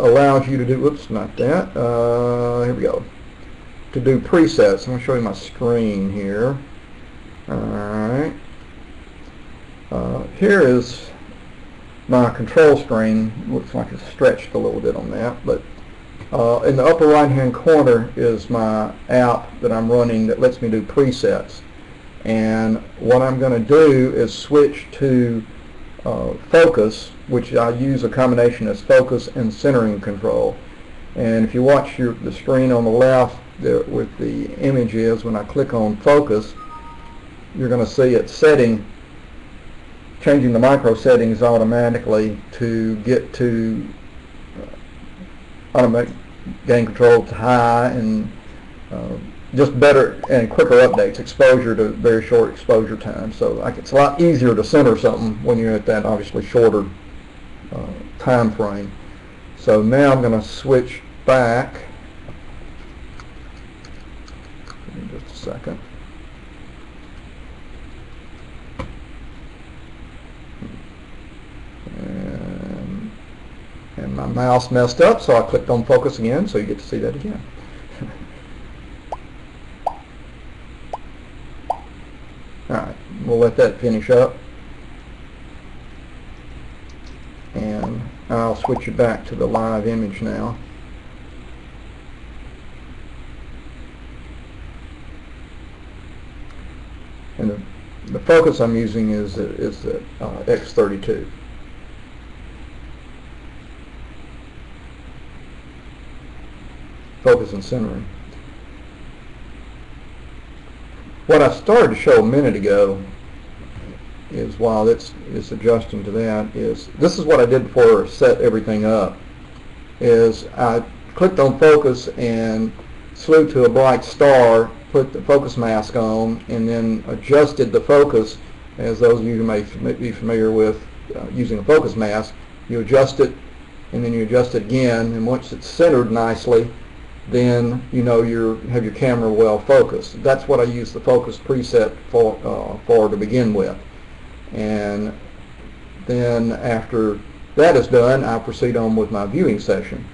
allows you to do, whoops, not that, here we go, to do presets. I'm going to show you my screen here. Alright, here is my control screen. Looks like it's stretched a little bit on that, but in the upper right hand corner is my app that I'm running that lets me do presets. And what I'm going to do is switch to focus, which I use a combination of focus and centering control. And if you watch the screen on the left there with the images, when I click on focus, you're going to see it changing the micro settings automatically to get to automatic gain control to high, and just better and quicker updates, exposure to very short exposure time. So it's a lot easier to center something when you're at that obviously shorter time frame. So now I'm going to switch back. Give me just a second. And my mouse messed up, so I clicked on focus again, so you get to see that again. Alright, we'll let that finish up, and I'll switch it back to the live image now. And the focus I'm using is the X32. Focus and centering. What I started to show a minute ago is, while it's adjusting to that, is this is what I did before I set everything up. Is I clicked on focus and slew to a bright star, put the focus mask on, and then adjusted the focus. As those of you who may be familiar with using a focus mask, you adjust it and then you adjust it again, and once it's centered nicely, then you know you have your camera well focused. That's what I use the focus preset for to begin with. And then after that is done, I proceed on with my viewing session.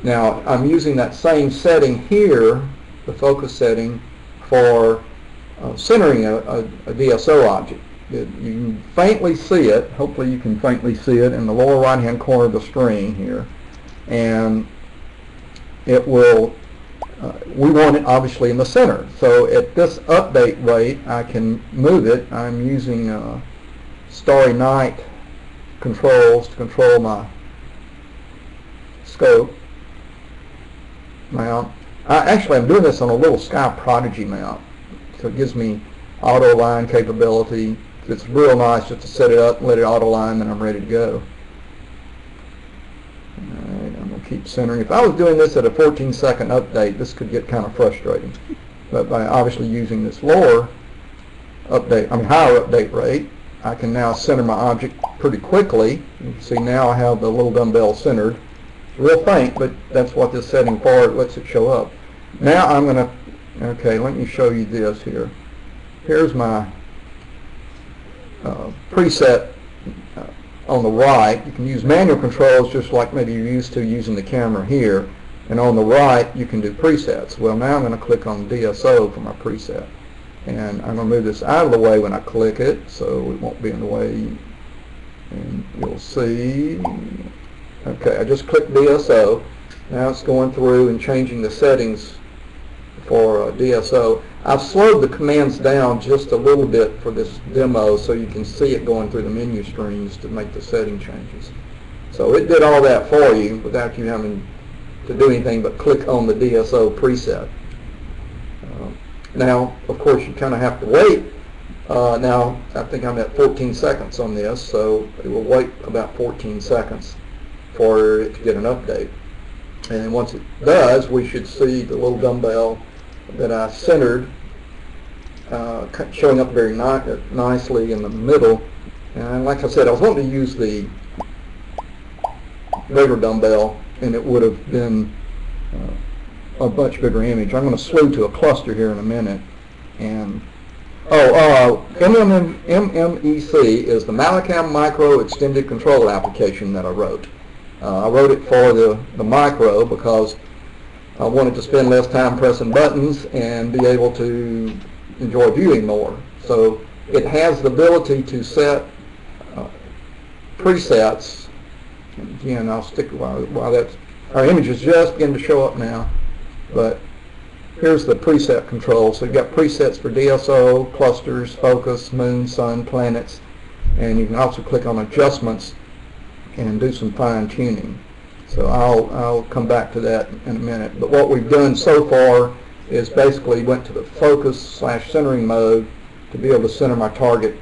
Now I'm using that same setting here, the focus setting, for centering a DSO object. You can faintly see it, hopefully you can faintly see it in the lower right hand corner of the screen here, and it will, we want it obviously in the center. So at this update rate, I can move it. I'm using Starry Night controls to control my scope mount. Actually, I'm doing this on a little Sky Prodigy mount, so it gives me auto line capability. It's real nice just to set it up, let it auto line, then I'm ready to go. Keep centering. If I was doing this at a 14-second update, this could get kind of frustrating. But by obviously using this lower update, higher update rate, I can now center my object pretty quickly. You can see now I have the little dumbbell centered. It's real faint, but that's what this setting for. It lets it show up. Now I'm going to, okay, let me show you this here. Here's my preset. On the right, you can use manual controls just like maybe you're used to using the camera here, and on the right you can do presets. Well, now I'm going to click on DSO for my preset, and I'm going to move this out of the way when I click it so it won't be in the way, and you'll see, okay, I just clicked DSO. Now it's going through and changing the settings for DSO. I've slowed the commands down just a little bit for this demo so you can see it going through the menu screens to make the setting changes. So it did all that for you without you having to do anything but click on the DSO preset. Now, of course, you kind of have to wait. Now, I think I'm at 14 seconds on this, so it will wait about 14 seconds for it to get an update. And once it does, we should see the little dumbbell that I centered showing up very nicely in the middle. And like I said, I was wanting to use the bigger dumbbell, and it would have been a much bigger image. I'm going to slew to a cluster here in a minute. And MMEC is the MallinCam Micro Extended Control application that I wrote. I wrote it for the micro because I wanted to spend less time pressing buttons and be able to enjoy viewing more. So it has the ability to set presets. Again, I'll stick while that's, our image is just beginning to show up now, but here's the preset control. So you've got presets for DSO, clusters, focus, moon, sun, planets, and you can also click on adjustments and do some fine tuning. So I'll come back to that in a minute. But what we've done so far is basically went to the focus/centering mode to be able to center my target,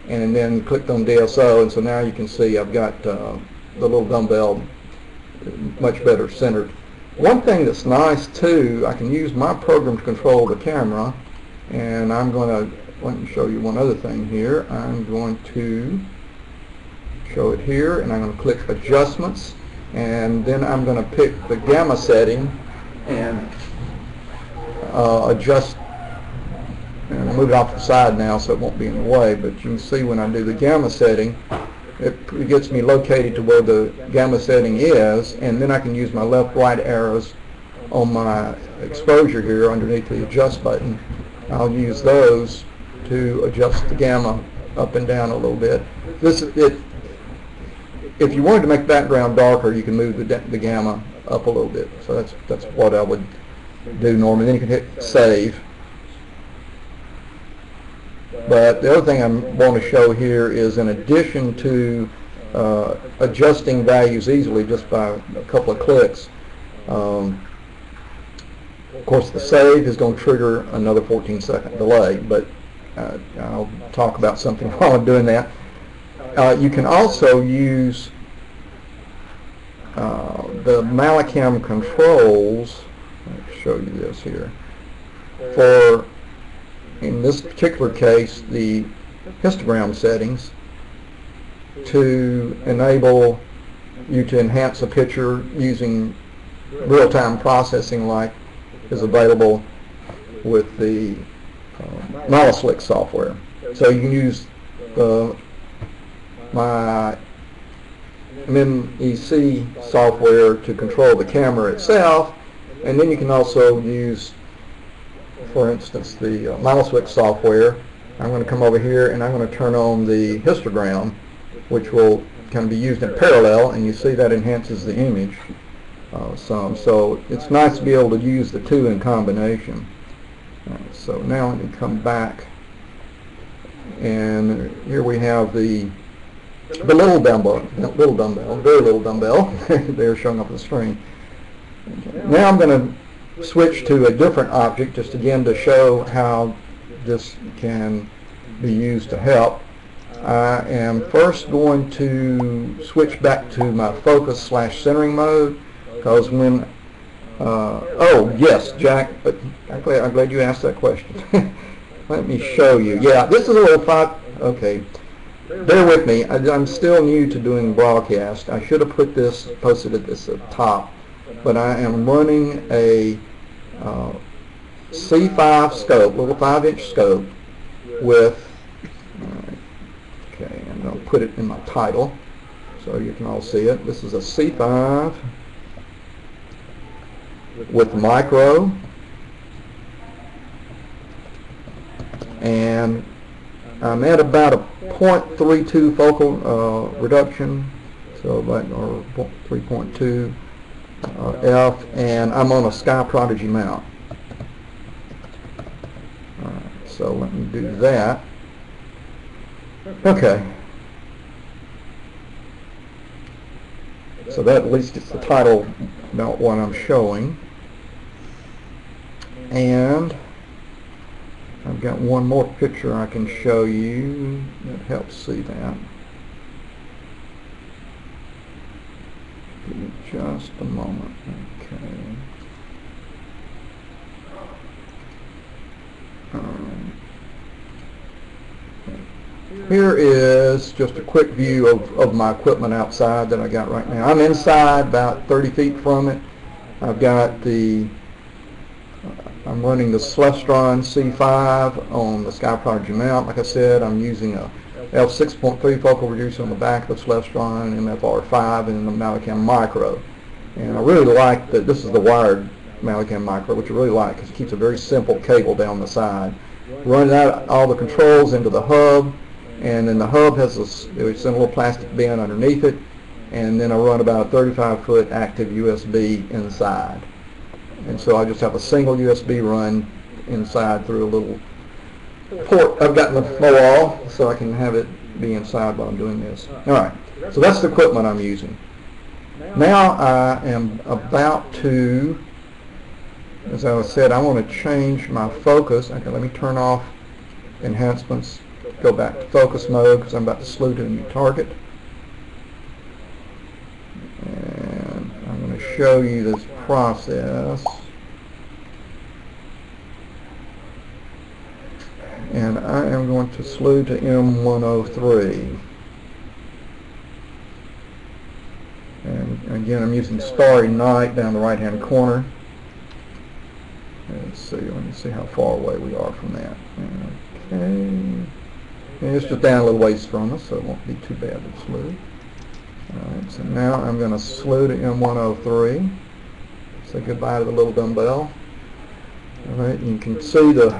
and then clicked on DSO, and so now you can see I've got the little dumbbell much better centered. One thing that's nice too, I can use my program to control the camera, and I'm going to let me show you one other thing here. I'm going to show it here, and I'm going to click adjustments, and then I'm going to pick the gamma setting and adjust, and I'll move it off the side now so it won't be in the way, but you can see when I do the gamma setting, it gets me located to where the gamma setting is, and then I can use my left-right arrows on my exposure here underneath the adjust button. I'll use those to adjust the gamma up and down a little bit. If you wanted to make the background darker, you can move the gamma up a little bit. So that's what I would do normally. Then you can hit save. But the other thing I want to show here is, in addition to adjusting values easily just by a couple of clicks, of course the save is going to trigger another 14-second delay, but I'll talk about something while I'm doing that. You can also use the MallinCam controls. I'll show you this here. For, in this particular case, the histogram settings, to enable you to enhance a picture using real-time processing like is available with the MallinSlick software. So you can use my MEC software to control the camera itself, and then you can also use, for instance, the MallinSlick software. I'm going to come over here and I'm going to turn on the histogram, which will kind of be used in parallel, and you see that enhances the image some. So it's nice to be able to use the two in combination. So now let me come back, and here we have the little dumbbell, very little dumbbell. They're showing up on the screen. Now I'm going to switch to a different object, just again to show how this can be used to help. I am first going to switch back to my focus/centering mode, because when oh yes, Jack, but I'm glad you asked that question. Let me show you. Yeah, this is a little okay, bear with me. I'm still new to doing broadcast. I should have posted this at the top, but I am running a C5 scope, little 5-inch scope with, okay, and I'll put it in my title so you can all see it. This is a C5 with micro, and I'm at about a 0.32 focal reduction, so about, or 3.2 F, and I'm on a Sky Prodigy mount. Alright, so let me do that. Okay. So that at least it's the title about what I'm showing. And I've got one more picture I can show you that helps see that. Give me just a moment. Okay. Here is just a quick view of my equipment outside that I got right now. I'm inside, about 30 feet from it. I've got I'm running the Celestron C5 on the Sky Prodigy mount. Like I said, I'm using a have 6.3 focal reducer on the back of the Celestron MFR-5 and the MallinCam Micro. And I really like that this is the wired MallinCam Micro, which I really like because it keeps a very simple cable down the side. Running out all the controls into the hub, and then the hub has it's in a little plastic bin underneath it, and then I run about a 35-foot active USB inside. And so I just have a single USB run inside through a little port I've got in the wall, so I can have it be inside while I'm doing this. Alright, so that's the equipment I'm using. Now I am about to, as I said, I want to change my focus. Okay, let me turn off enhancements, go back to focus mode because I'm about to slew to a new target. And I'm going to show you this process. And I am going to slew to M103. And again, I'm using Starry Night down the right-hand corner. Let's see, let me see how far away we are from that. Okay. And it's just down a little ways from us, so it won't be too bad to slew. Alright, so now I'm going to slew to M103. Say goodbye to the little dumbbell. Alright, you can see the,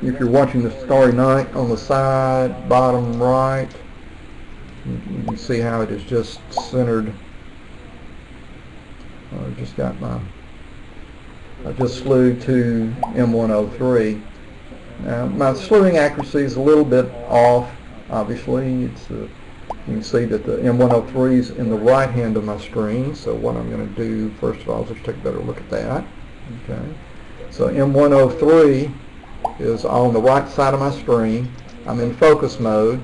if you're watching the Starry Night on the side, bottom right, you can see how it is just centered. I just got my, I just slew to M103. Now my slewing accuracy is a little bit off, obviously. It's you can see that the M103 is in the right hand of my screen, so what I'm going to do first of all is just take a better look at that. Okay, so M103 is on the right side of my screen. I'm in focus mode,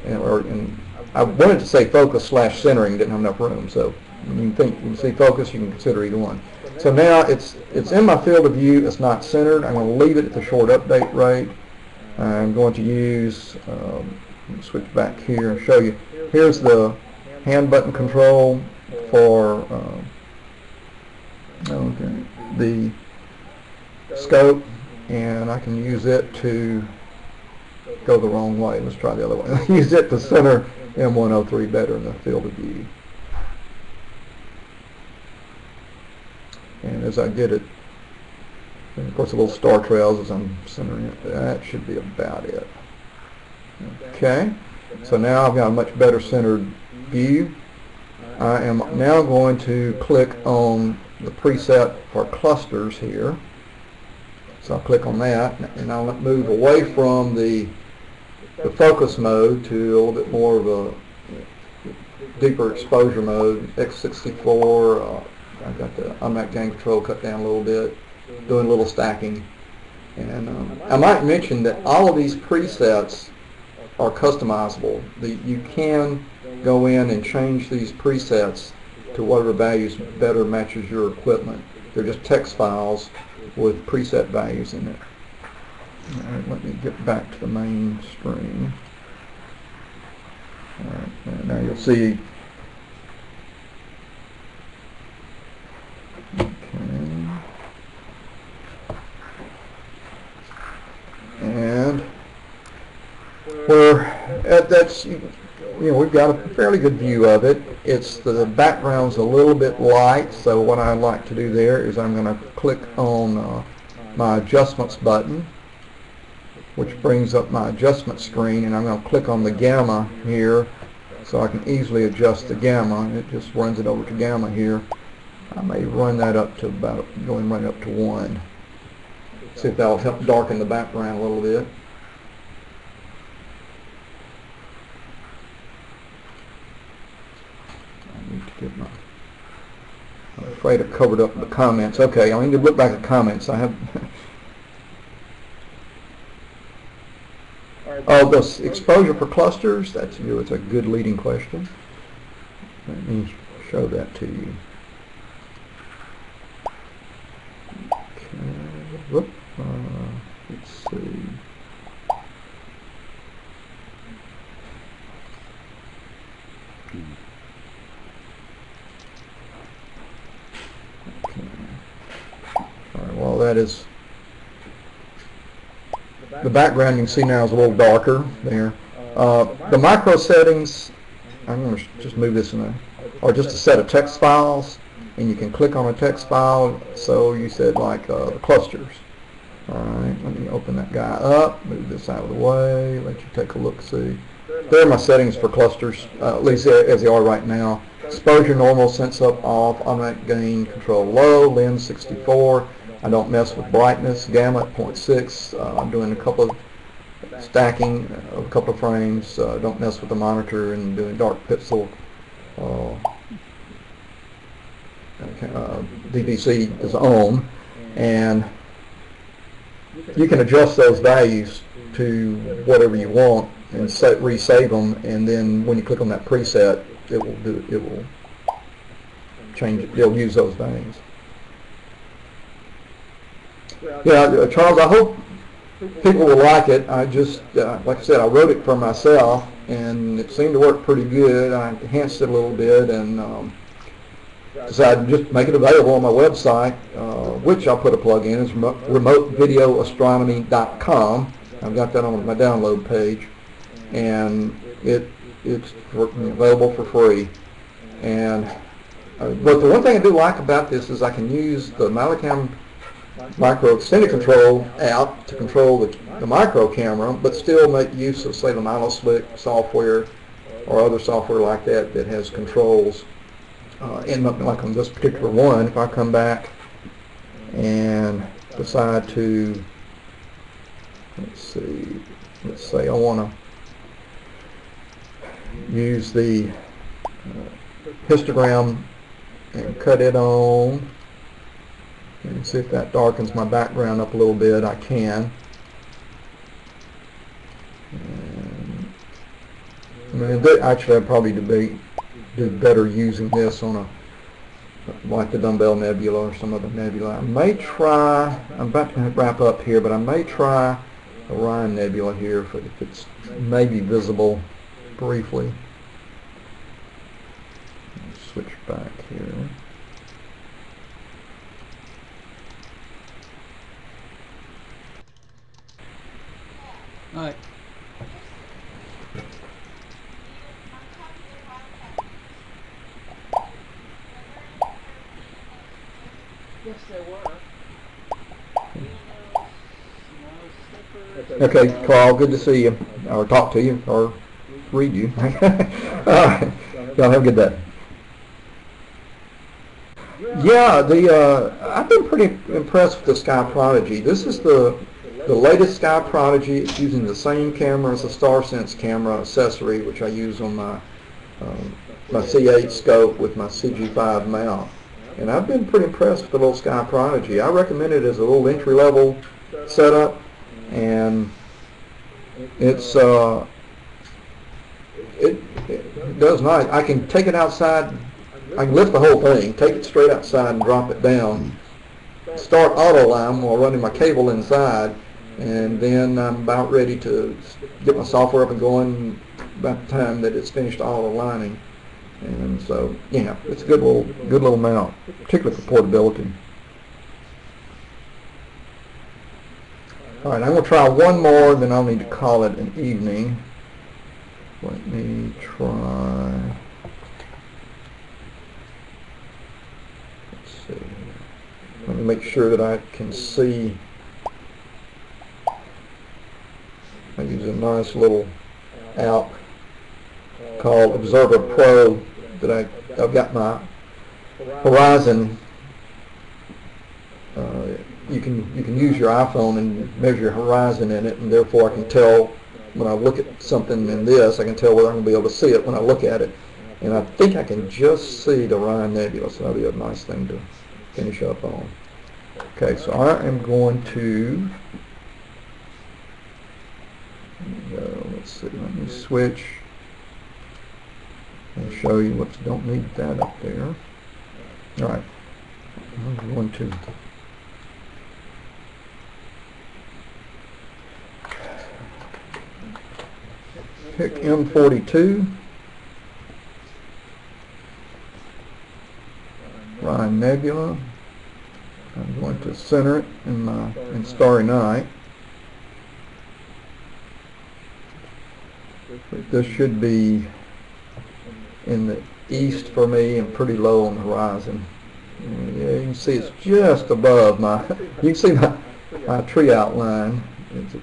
and I wanted to say focus slash centering, didn't have enough room, so when you can see focus, you can consider either one. So now it's in my field of view, it's not centered. I'm going to leave it at the short update rate. I'm going to use, let me switch back here and show you. Here's the hand button control for the scope, and I can use it to go the wrong way. Let's try the other way. Use it to center M103 better in the field of view. And as I get it, and of course the little star trails as I'm centering it, that should be about it. Okay, so now I've got a much better centered view. I am now going to click on the preset for clusters here. So I'll click on that, and I'll move away from the focus mode to a little bit more of a deeper exposure mode, X64. I've got the unmapped gain control cut down a little bit, doing a little stacking. And I might mention that all of these presets are customizable. You can go in and change these presets to whatever values better matches your equipment. They're just text files with preset values in it. Alright, let me get back to the main screen. Alright, now you'll see. Okay. And that's, you know, we've got a fairly good view of it. It's the background's a little bit light, so what I like to do there is I'm going to click on my adjustments button, which brings up my adjustment screen, and I'm going to click on the gamma here so I can easily adjust the gamma, and it just runs it over to gamma here. I may run that up to about, going right up to 1. See if that'll help darken the background a little bit. I need to get my, I'm afraid I covered up the comments. Okay, I need to look back at comments. I have oh, this exposure for clusters, that's it's a good leading question. Let me show that to you. Okay, whoop, let's see. Okay. All right, well, that is the background. You can see now is a little darker there. The micro settings, I'm going to just move this or just a set of text files, and you can click on a text file. So you said like the clusters. All right, let me open that guy up, move this out of the way, let you take a look, see. There are my settings for clusters, at least as they are right now. Exposure normal, sense up off, automatic gain control low, lens 64. I don't mess with brightness, gamma at 0.6. I'm doing a couple of stacking, a couple of frames. Don't mess with the monitor and doing dark pixel. DVC is on, and you can adjust those values to whatever you want and resave them, and then when you click on that preset, it will change it. It'll use those values. Yeah, Charles, I hope people will like it. I just, like I said, I wrote it for myself, and it seemed to work pretty good. I enhanced it a little bit, and decided to just make it available on my website, which I'll put a plug in. It's remotevideoastronomy.com. I've got that on my download page, and it's available for free. And but the one thing I do like about this is I can use the MallinCam micro extended control app to control the micro camera, but still make use of, say, the MallinSlick software or other software like that that has controls. And like on this particular one, if I come back and decide to, let's say I want to use the histogram and cut it on, and see if that darkens my background up a little bit. I can. And, actually, I'd probably do better using this on a, like the Dumbbell Nebula or some other nebula. I may try, I'm about to wrap up here, but I may try Orion Nebula here if it's maybe visible briefly. Switch back here. All right. Yes, there were. Okay, Carl, good to see you, or talk to you, or read you. All right, y'all have a good day. Yeah, I've been pretty impressed with the Sky Prodigy. This is the latest Sky Prodigy. It's using the same camera as the StarSense camera accessory, which I use on my C8 scope with my CG5 mount. And I've been pretty impressed with the little Sky Prodigy. I recommend it as a little entry-level setup, and it does nice. I can take it outside. I can lift the whole thing, take it straight outside and drop it down, start auto align while running my cable inside, and then I'm about ready to get my software up and going about the time that it's finished auto aligning. And so, yeah, it's a good little mount, particularly for portability. All right, I'm going to try one more, then I'll need to call it an evening. Let me try. Let's see. Let me make sure that I can see. I use a nice little app called Observer Pro that I've got my horizon. You can use your iPhone and measure your horizon in it, and therefore I can tell when I look at something in this, I can tell whether I'm going to be able to see it when I look at it. And I think I can just see the Orion Nebula, so that'll be a nice thing to finish up on. Okay, so I am going to let's see, let me switch and show you what don't need that up there. All right, I'm going to pick M42, Orion Nebula. I'm going to center it in Starry Night. This should be in the east for me and pretty low on the horizon. Yeah, you can see it's just above my, you can see my tree outline. It's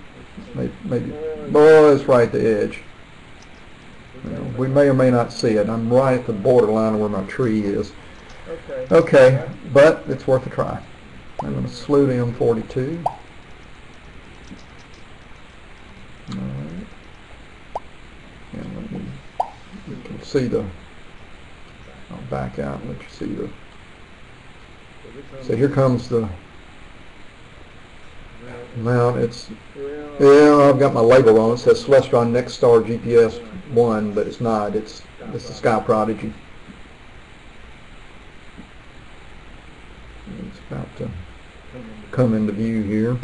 maybe, boy, it's right at the edge. You know, we may or may not see it. I'm right at the borderline where my tree is. Okay, but it's worth a try. I'm going to salute M42. Alright. And let me, you can see the, I'll back out and let you see the, so here comes the mount. It's, yeah, I've got my label on it. It says Celestron Next Star GPS 1, but it's not. It's the Sky Prodigy. It's about to come into view here.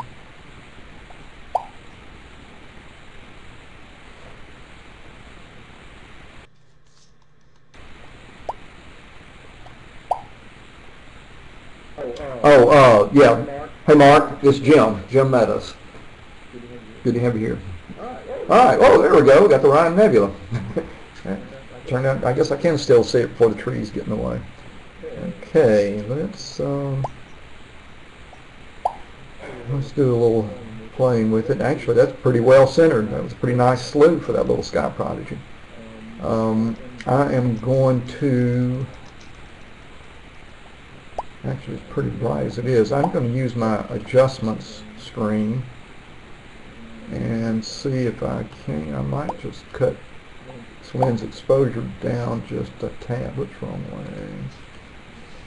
Yeah. Hey, Mark, it's Jim Meadows. Good to have you here. All right. Oh, there we go. We got the Ryan Nebula. Turned out, I guess I can still see it before the trees get in the way. Okay, let's do a little playing with it. Actually, that's pretty well centered. That was a pretty nice slew for that little Sky Prodigy. I am going to, actually it's pretty bright as it is. I'm going to use my adjustments screen and see if I can. I might just cut this lens exposure down just a tad. Which wrong way?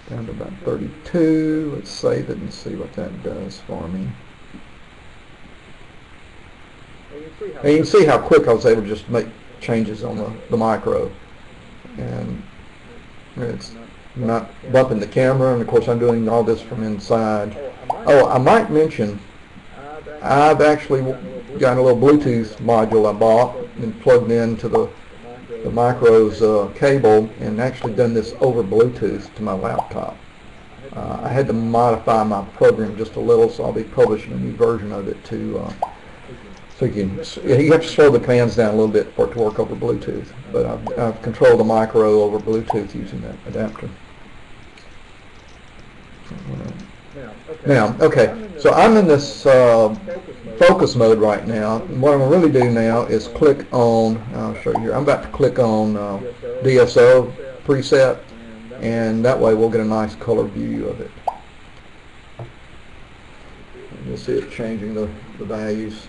Down to about 32. Let's save it and see what that does for me. And you can see how quick I was able to just make changes on the micro. And it's not bumping the camera, and of course I'm doing all this from inside. Oh, I might mention I've actually got a little Bluetooth module I bought and plugged into the micro's cable, and actually done this over Bluetooth to my laptop. I had to modify my program just a little, so I'll be publishing a new version of it too. So you have to slow the commands down a little bit for it to work over Bluetooth, but I've controlled the micro over Bluetooth using that adapter. Now, okay, so I'm in this focus mode right now. And what I'm going to really do now is click on, I'll show you here, I'm about to click on DSO preset, and that way we'll get a nice color view of it. And you'll see it changing the values.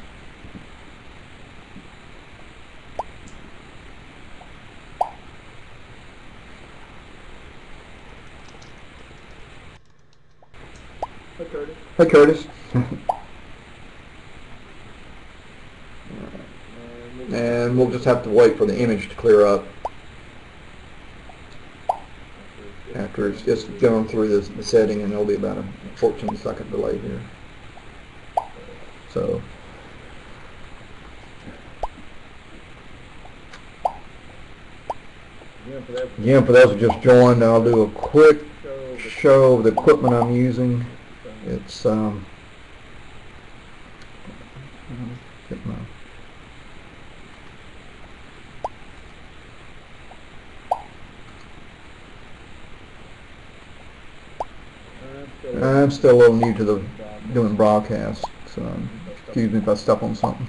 Hey, Curtis. And we'll just have to wait for the image to clear up after it's going through the setting, and there'll be about a 14-second delay here. So again, for those who just joined, I'll do a quick show of the equipment I'm using. It's get my I'm still a little new to doing broadcasts, so excuse me if I step on something.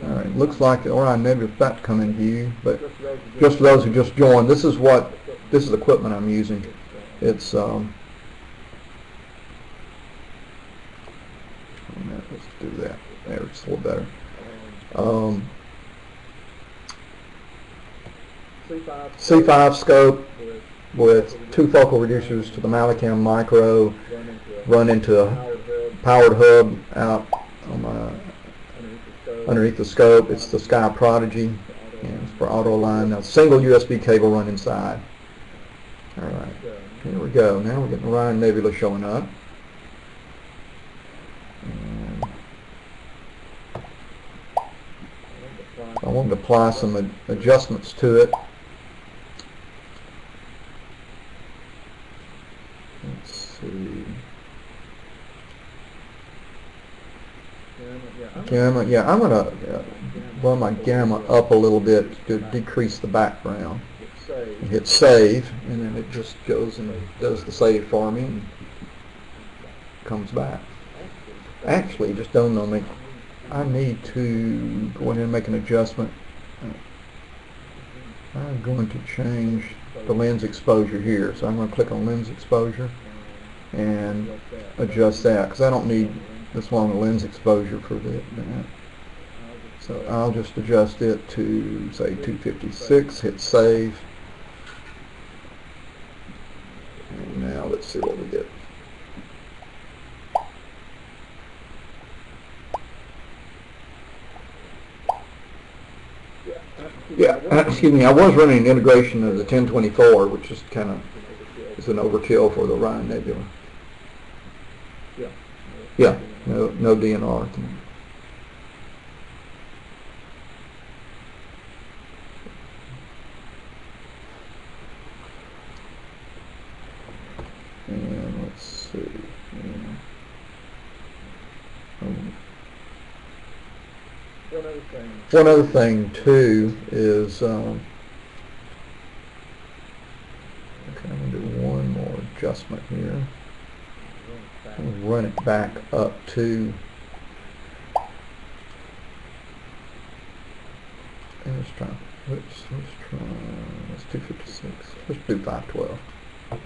All right, looks like the Orion Nebula is about to come in view, but just for those who just joined, this is the equipment I'm using. It's let's do that. There, it's a little better. C5 scope with 2 focal reducers to the MallinCam micro, run into a powered hub out on underneath the scope. It's the Sky Prodigy, and it's for auto align. Now, single USB cable run inside. All right, here we go. Now we're getting Orion Nebula showing up. And I want to apply some adjustments to it. Let's see. Gamma, yeah, I'm going to run my gamma up a little bit to decrease the background. And hit save, and then it just goes and does the save for me and comes back. Actually, it just dawned on me, I need to go ahead and make an adjustment. I'm going to change the lens exposure here. So I'm going to click on lens exposure and adjust that, because I don't need this long a lens exposure for that. So I'll just adjust it to, say, 256, hit save. And now let's see what we get. Yeah, excuse me, I was running an integration of the 1024, which is kind of an overkill for the Orion Nebula. Yeah, no DNR. And let's see. One other thing too is okay, I'm going to do one more adjustment here. I'm run it back up to, let's try, let's 256. Let's do 512. A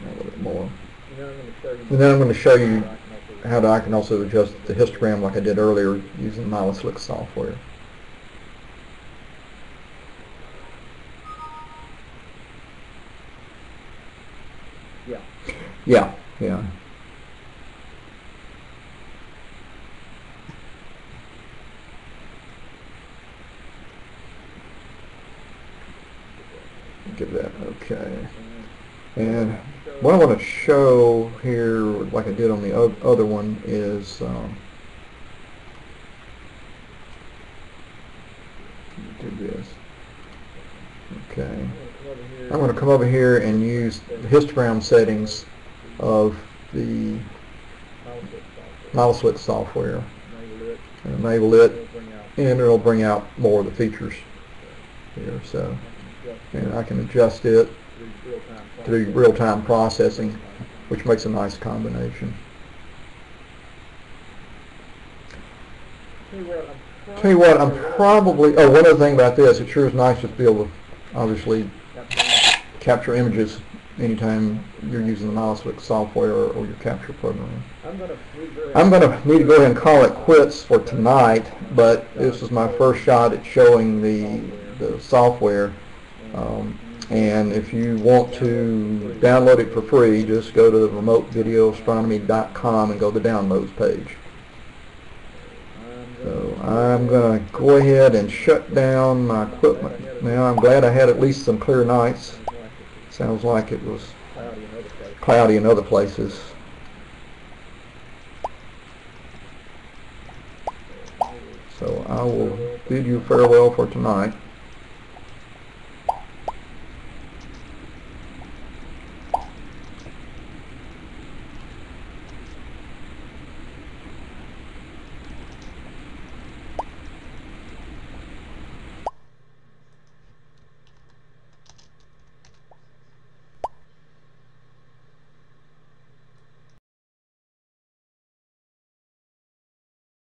little bit more. And then I'm going to show you how I can also adjust the histogram like I did earlier using MallinCam software. Yeah. Give that okay. And what I want to show here, like I did on the other one, is do this. Okay. I'm going to come over here and use the histogram settings of the MallinCam software and enable it, and it'll bring out more of the features here. So, and I can adjust it to do real-time processing, which makes a nice combination. Tell you what, I'm probably, oh, one other thing about this, it sure is nice to be able to obviously capture images anytime you're using the MallinCam software or your capture program. I'm going to need to go ahead and call it quits for tonight, but this is my first shot at showing the software. And if you want to download it for free, just go to remotevideoastronomy.com and go to the downloads page. So I'm going to go ahead and shut down my equipment. Now I'm glad I had at least some clear nights. Sounds like it was cloudy in other places. So I will bid you farewell for tonight.